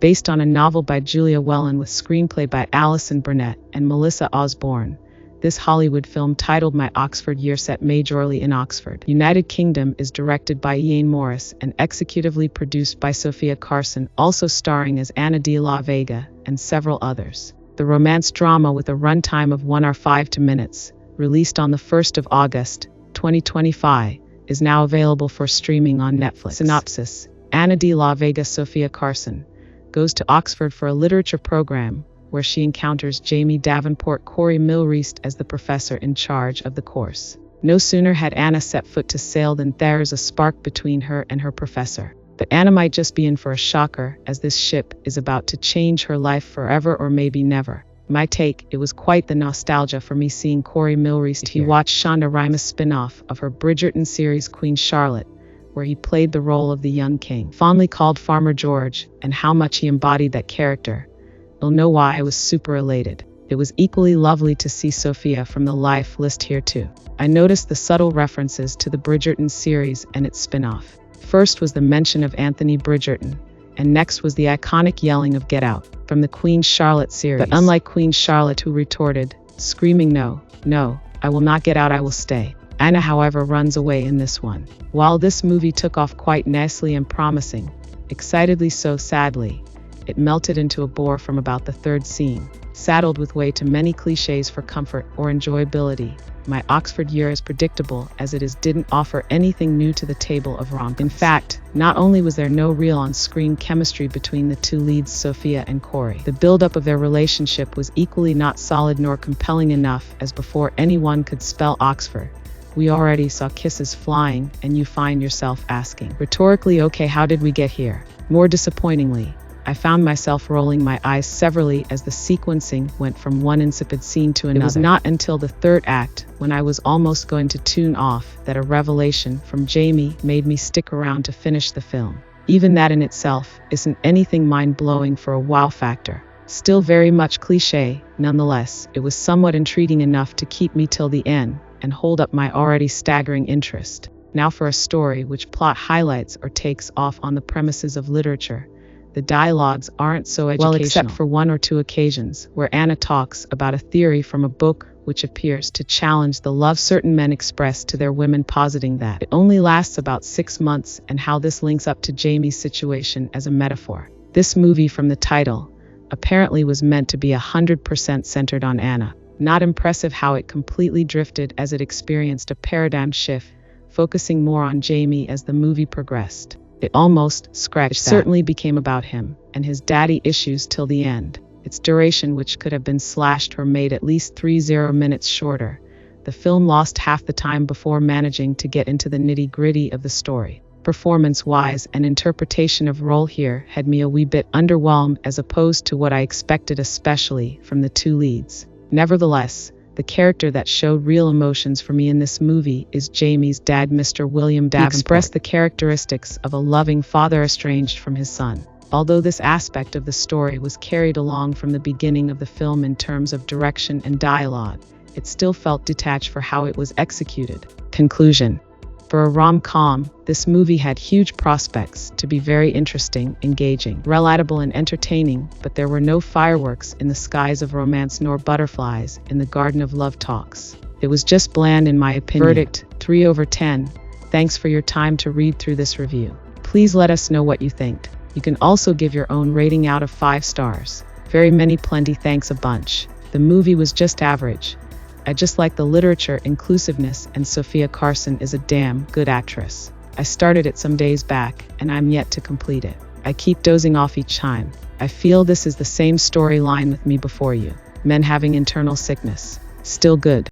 based on a novel by Julia Whelan with screenplay by Alison Burnett and Melissa Osborne. This Hollywood film, titled My Oxford Year, set majorly in Oxford, United Kingdom, is directed by Ian Morris and executively produced by Sofia Carson, also starring as Ana de la Vega and several others. The romance drama, with a runtime of 1 hour 5 minutes, released on the 1st of August, 2025, is now available for streaming on Netflix. Synopsis: Ana de la Vega, Sofia Carson, goes to Oxford for a literature program, where she encounters Jamie Davenport Corey Milreast as the professor in charge of the course. No sooner had Anna set foot to sail than there's a spark between her and her professor. But Anna might just be in for a shocker, as this ship is about to change her life forever, or maybe never. My take: it was quite the nostalgia for me seeing Corey Milreast here. He watched Shonda Rhimes' spin-off of her Bridgerton series Queen Charlotte, where he played the role of the young king, fondly called Farmer George, and how much he embodied that character. You'll know why I was super elated. It was equally lovely to see Sofia from the life list here too. I noticed the subtle references to the Bridgerton series and its spin-off. First was the mention of Anthony Bridgerton, and next was the iconic yelling of "Get out" from the Queen Charlotte series. But unlike Queen Charlotte, who retorted, screaming, "No, no, I will not get out, I will stay," Anna, however, runs away in this one. While this movie took off quite nicely and promising, excitedly so sadly, it melted into a bore from about the third scene. Saddled with way too many cliches for comfort or enjoyability, My Oxford Year, as predictable as it is, didn't offer anything new to the table of rom-coms. In fact, not only was there no real on-screen chemistry between the two leads, Sofia and Corey, the build-up of their relationship was equally not solid nor compelling enough, as before anyone could spell Oxford, we already saw kisses flying, and you find yourself asking, rhetorically, okay, how did we get here? More disappointingly, I found myself rolling my eyes severally as the sequencing went from one insipid scene to another. It was not until the third act, when I was almost going to tune off, that a revelation from Jamie made me stick around to finish the film. Even that in itself isn't anything mind-blowing for a wow factor. Still very much cliche, nonetheless, it was somewhat intriguing enough to keep me till the end and hold up my already staggering interest. Now for a story which plot highlights or takes off on the premises of literature. The dialogues aren't so educational, well, except for 1 or 2 occasions where Anna talks about a theory from a book which appears to challenge the love certain men express to their women, positing that it only lasts about 6 months, and how this links up to Jamie's situation as a metaphor. This movie, from the title, apparently was meant to be 100% centered on Anna. Not impressive how it completely drifted as it experienced a paradigm shift, focusing more on Jamie as the movie progressed. It almost scratched that. It certainly became about him and his daddy issues till the end. Its duration, which could have been slashed or made at least 30 minutes shorter, the film lost half the time before managing to get into the nitty-gritty of the story. Performance-wise, and interpretation of role here had me a wee bit underwhelmed as opposed to what I expected, especially from the two leads. Nevertheless, the character that showed real emotions for me in this movie is Jamie's dad, Mr. William Davenport. He expressed the characteristics of a loving father estranged from his son. Although this aspect of the story was carried along from the beginning of the film in terms of direction and dialogue, it still felt detached for how it was executed. Conclusion: for a rom-com, this movie had huge prospects to be very interesting, engaging, relatable, and entertaining, but there were no fireworks in the skies of romance nor butterflies in the garden of love talks. It was just bland in my opinion. Verdict: 3/10. Thanks for your time to read through this review. Please let us know what you think. You can also give your own rating out of 5 stars. Very many plenty thanks a bunch. The movie was just average. I just like the literature, inclusiveness, and Sofia Carson is a damn good actress. I started it some days back, and I'm yet to complete it. I keep dozing off each time. I feel this is the same storyline with Me Before You. Men having internal sickness. Still good.